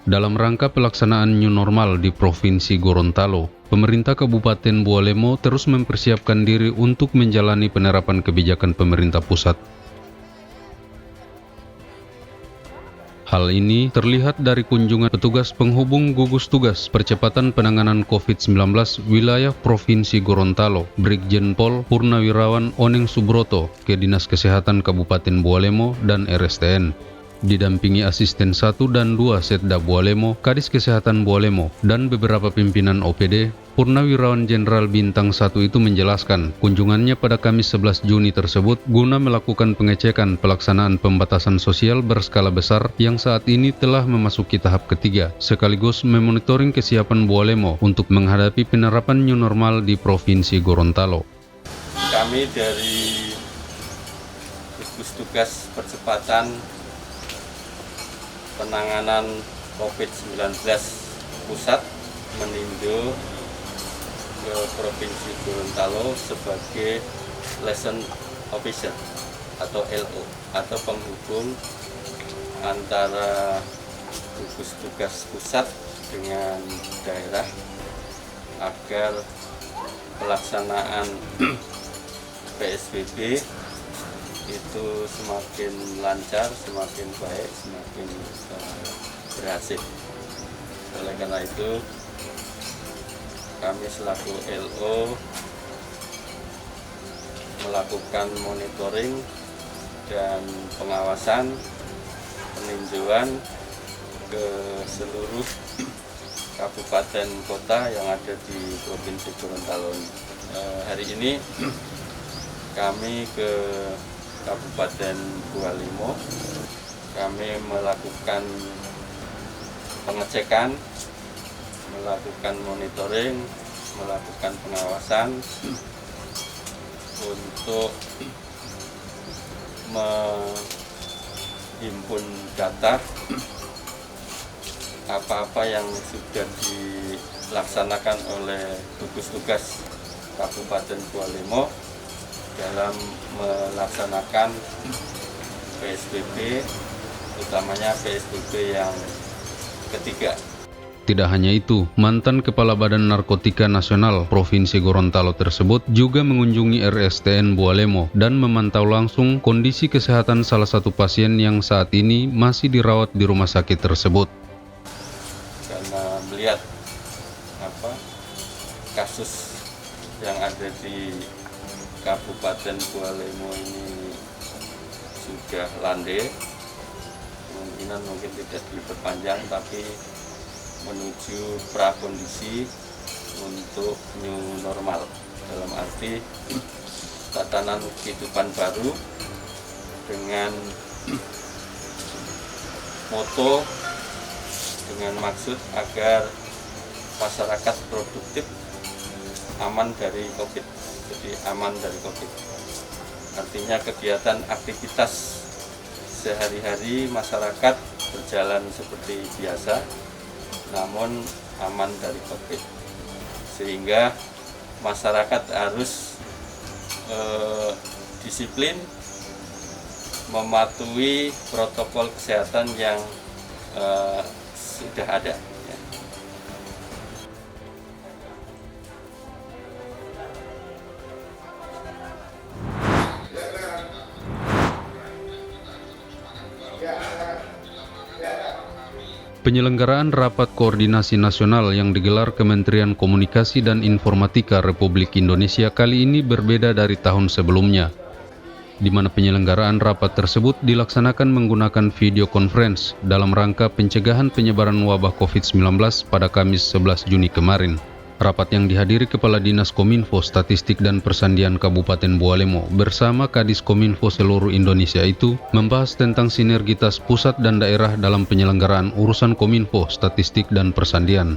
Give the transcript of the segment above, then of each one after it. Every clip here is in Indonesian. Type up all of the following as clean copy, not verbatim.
Dalam rangka pelaksanaan New Normal di Provinsi Gorontalo, pemerintah Kabupaten Bualemo terus mempersiapkan diri untuk menjalani penerapan kebijakan pemerintah pusat. Hal ini terlihat dari kunjungan petugas penghubung gugus tugas percepatan penanganan COVID-19 wilayah Provinsi Gorontalo, Brigjen Pol Purnawirawan Oneng Subroto ke Dinas Kesehatan Kabupaten Bualemo dan RSTN. Didampingi asisten 1 dan 2 Setda Bualemo, Kadis Kesehatan Bualemo, dan beberapa pimpinan OPD, Purnawirawan Jenderal Bintang 1 itu menjelaskan kunjungannya pada Kamis 11 Juni tersebut guna melakukan pengecekan pelaksanaan pembatasan sosial berskala besar yang saat ini telah memasuki tahap ketiga, sekaligus memonitoring kesiapan Bualemo untuk menghadapi penerapan new normal di Provinsi Gorontalo. Kami dari gugus tugas percepatan penanganan COVID-19 pusat meninjau ke Provinsi Gorontalo sebagai liaison officer atau LO atau penghubung antara gugus tugas pusat dengan daerah agar pelaksanaan PSBB itu semakin lancar, semakin baik, semakin berhasil. Oleh karena itu, kami selaku LO melakukan monitoring dan pengawasan peninjauan ke seluruh kabupaten kota yang ada di Provinsi Gorontalo. Hari ini kami ke Kabupaten Bualemo, kami melakukan pengecekan, melakukan monitoring, melakukan pengawasan untuk menghimpun data apa-apa yang sudah dilaksanakan oleh gugus tugas Kabupaten Bualemo dalam melaksanakan PSBB, utamanya PSBB yang ketiga. Tidak hanya itu, mantan Kepala Badan Narkotika Nasional Provinsi Gorontalo tersebut juga mengunjungi RSTN Bualemo dan memantau langsung kondisi kesehatan salah satu pasien yang saat ini masih dirawat di rumah sakit tersebut. Karena melihat kasus yang ada di Kabupaten Bualemo ini sudah landai, kemungkinan mungkin tidak diperpanjang, tapi menuju prakondisi untuk new normal, dalam arti tatanan kehidupan baru dengan moto, dengan maksud agar masyarakat produktif aman dari COVID. Jadi aman dari COVID. Artinya kegiatan aktivitas sehari-hari masyarakat berjalan seperti biasa, namun aman dari COVID. Sehingga masyarakat harus disiplin mematuhi protokol kesehatan yang sudah ada. Penyelenggaraan Rapat Koordinasi Nasional yang digelar Kementerian Komunikasi dan Informatika Republik Indonesia kali ini berbeda dari tahun sebelumnya, di mana penyelenggaraan rapat tersebut dilaksanakan menggunakan video conference dalam rangka pencegahan penyebaran wabah COVID-19 pada Kamis 11 Juni kemarin. Rapat yang dihadiri Kepala Dinas Kominfo Statistik dan Persandian Kabupaten Bualemo bersama Kadis Kominfo seluruh Indonesia itu membahas tentang sinergitas pusat dan daerah dalam penyelenggaraan urusan Kominfo Statistik dan Persandian.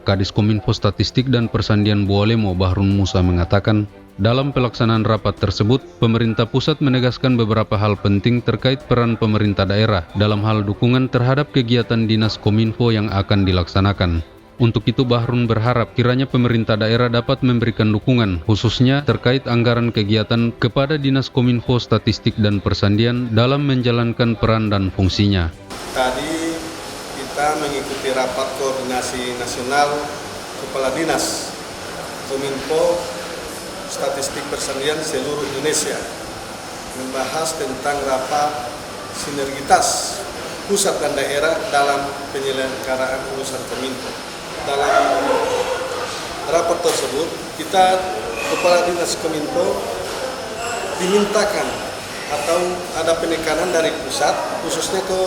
Kadis Kominfo Statistik dan Persandian Bualemo Bahrun Musa mengatakan, dalam pelaksanaan rapat tersebut, pemerintah pusat menegaskan beberapa hal penting terkait peran pemerintah daerah dalam hal dukungan terhadap kegiatan Dinas Kominfo yang akan dilaksanakan. Untuk itu Bahrun berharap kiranya pemerintah daerah dapat memberikan dukungan khususnya terkait anggaran kegiatan kepada Dinas Kominfo Statistik dan Persandian dalam menjalankan peran dan fungsinya. Tadi kita kita mengikuti rapat koordinasi nasional Kepala Dinas Kominfo Statistik Persandian seluruh Indonesia, membahas tentang rapat sinergitas pusat dan daerah dalam penyelenggaraan urusan Kominfo. Dalam rapat tersebut, kita Kepala Dinas Kominfo dimintakan atau ada penekanan dari pusat, khususnya ke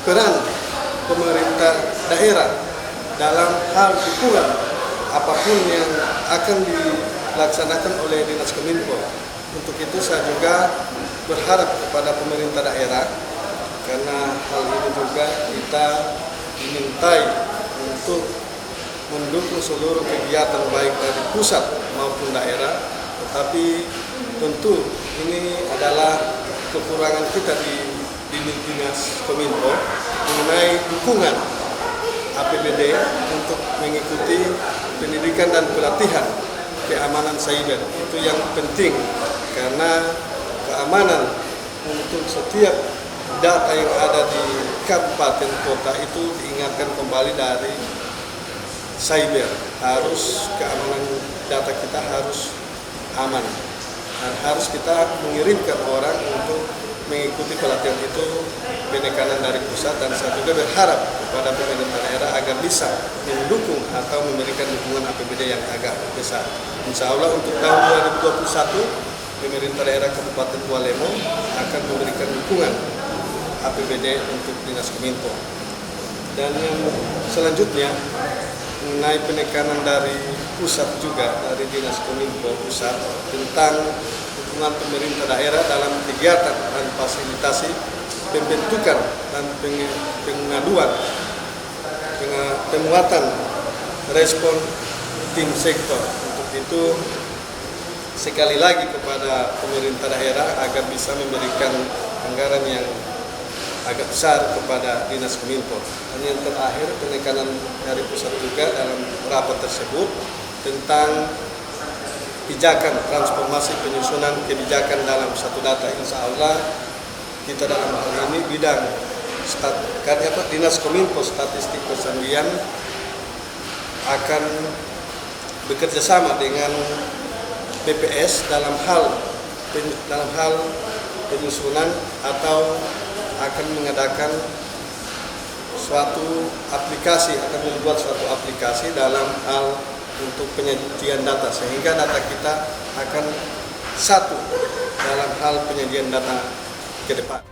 peran pemerintah daerah dalam hal dukungan apapun yang akan dilaksanakan oleh Dinas Kominfo. Untuk itu saya juga berharap kepada pemerintah daerah, karena hal ini juga kita dimintai untuk mendukung seluruh kegiatan baik dari pusat maupun daerah, tetapi tentu ini adalah kekurangan kita di Dinas Kominfo mengenai dukungan APBD untuk mengikuti pendidikan dan pelatihan keamanan cyber. Itu yang penting, karena keamanan untuk setiap data yang ada di kabupaten kota itu diingatkan kembali dari cyber. Harus keamanan data kita harus aman, dan harus kita mengirimkan orang untuk mengikuti pelatihan itu, penekanan dari pusat. Dan saya juga berharap kepada pemerintah daerah agar bisa mendukung atau memberikan dukungan APBD yang agak besar. Insya Allah untuk tahun 2021 pemerintah daerah Kabupaten Walemo akan memberikan dukungan APBD untuk Dinas Kominfo. Dan yang selanjutnya mengenai penekanan dari pusat juga, dari Dinas Kominfo pusat, tentang dukungan pemerintah daerah dalam kegiatan dan fasilitasi pembentukan dan pengaduan, penguatan respon tim sektor. Untuk itu sekali lagi kepada pemerintah daerah agar bisa memberikan anggaran yang agak besar kepada Dinas Kominfo. Dan yang terakhir, penekanan dari pusat juga dalam rapat tersebut tentang pijakan transformasi penyusunan kebijakan dalam satu data. Insya Allah kita dalam hal ini bidang Dinas Kominfo Statistik Persandian akan bekerja sama dengan BPS dalam hal penyusunan atau akan mengadakan suatu aplikasi, akan membuat suatu aplikasi dalam hal untuk penyajian data, sehingga data kita akan satu dalam hal penyajian data ke depan.